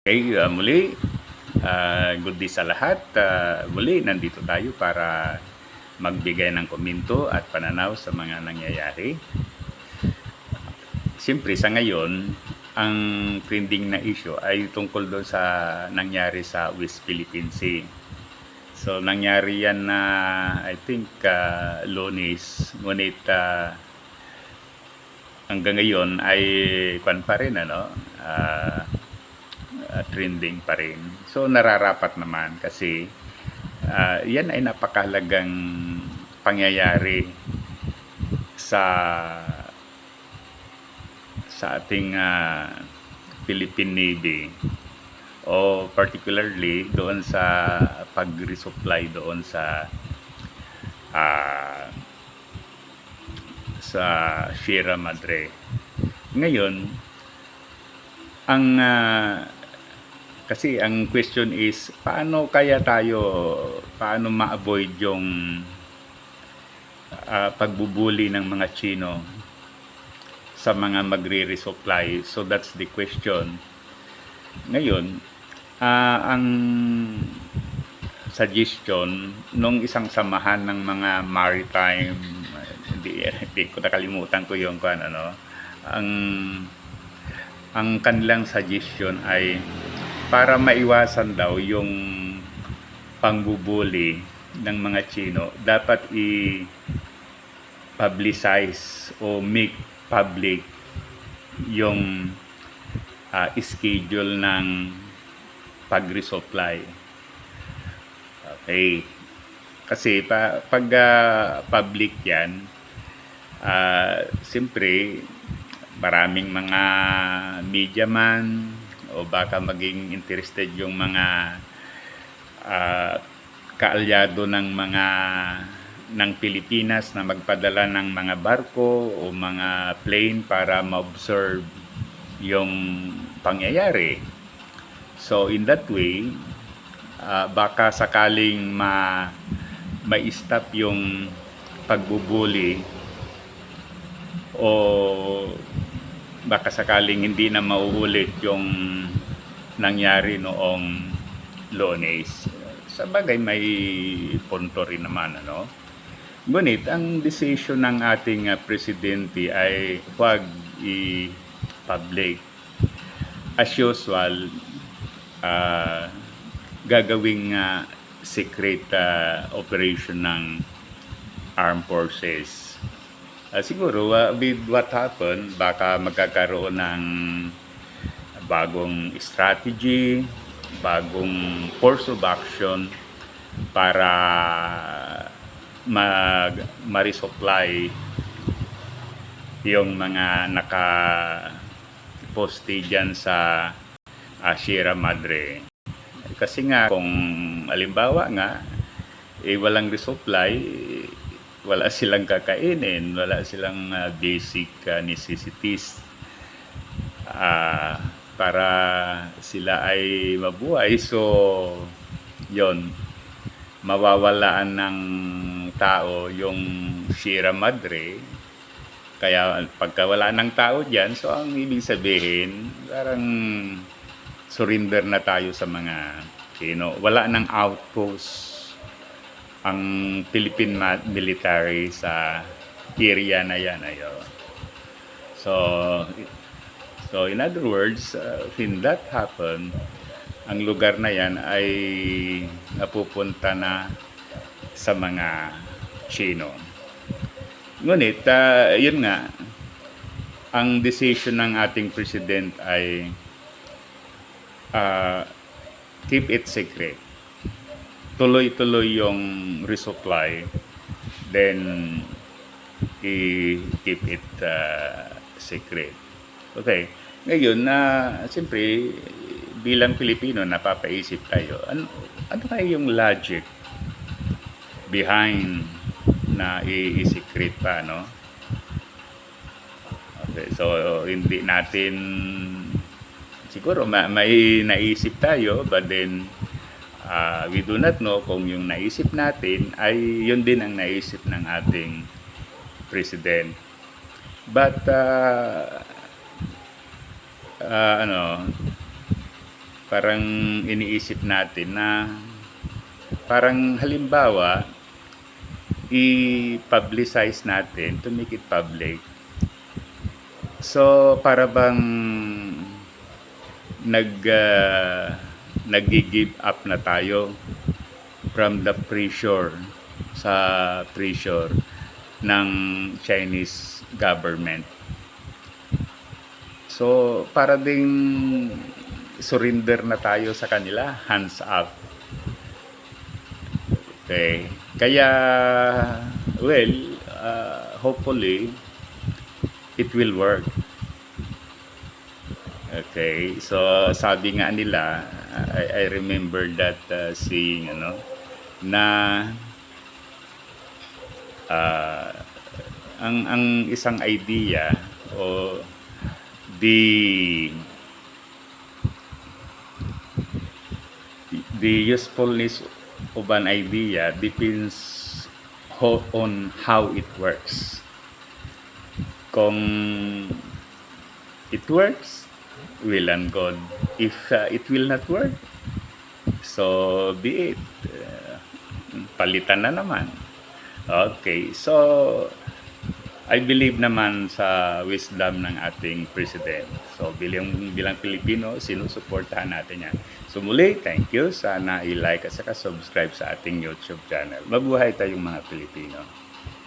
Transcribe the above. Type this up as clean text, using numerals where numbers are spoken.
Okay, muli, good day sa lahat. Muli, nandito tayo para magbigay ng komento at pananaw sa mga nangyayari. Siyempre, sa ngayon, ang trending na issue ay tungkol doon sa nangyari sa West Philippine Sea. So, nangyari yan na, I think, Lunes. Ngunit, hanggang ngayon ay kwan pa rin, trending pa rin. So nararapat naman kasi yan ay napakahalagang pangyayari sa ating Philippine Navy, o particularly doon sa pag-resupply doon sa Sierra Madre. Ngayon, ang kasi ang question is, paano ma-avoid yung pagbubuli ng mga Chino sa mga magre-resupply? So that's the question. Ngayon, ang suggestion nung isang samahan ng mga maritime, hindi ko nakalimutan ko yung ang kanilang suggestion ay para maiwasan daw yung pangbubuli ng mga Chino, dapat i-publicize o make public yung schedule ng pag-resupply. Okay. Kasi pag public yan, siyempre, maraming mga media man o baka maging interested yung mga kaalyado ng Pilipinas na magpadala ng mga barko o mga plane para ma-observe yung pangyayari. So in that way, baka sakaling ma-stop yung pagbubuli, o baka sakaling hindi na mauulit yung nangyari noong Lunes. Sa bagay, may punto rin naman, Ngunit, ang decision ng ating presidente ay huwag i-public. As usual, gagawing secret operation ng armed forces. Siguro, with what happened, baka magkakaroon ng bagong strategy, bagong course of action para ma-resupply yung mga naka-poste dyan sa Sierra Madre. Kasi nga, kung alimbawa nga, walang resupply, wala silang kakainin, wala silang basic necessities para sila ay mabuhay. So, yon, mawawalaan ng tao yung Sierra Madre. Kaya pagka wala ng tao dyan, so ang ibig sabihin, parang surrender na tayo sa mga Chino. Wala ng outpost ang Philippine military sa area na yan. So in other words, when that happen, ang lugar na yan ay napupunta na sa mga Chino. Ngunit, yun nga, ang decision ng ating president ay keep it secret. Tuloy-tuloy yung resupply, then i-keep it secret. Okay. Ngayon, siyempre, bilang Pilipino, napapaisip tayo, ano kaya yung logic behind na i-secret pa, no? Okay, so hindi natin, siguro may naisip tayo, but then we do not know kung yung naisip natin ay yun din ang naisip ng ating president. But parang iniisip natin na parang halimbawa, i-publicize natin to make it public. So, para bang nag-give up na tayo from the pressure sa pressure ng Chinese government. So, para ding surrender na tayo sa kanila, hands up. Okay. Kaya, well, hopefully, it will work. Okay. So, sabi nga nila, I remember that saying, na ang isang idea o the usefulness of an idea depends on how it works. Kung it works, well and good. If it will not work, so be it. Palitan na naman. Okay, so I believe naman sa wisdom ng ating president. So bilang Pilipino, sinusuportahan natin yan. So muli, thank you. Sana i-like at saka subscribe sa ating YouTube channel. Mabuhay tayong mga Pilipino.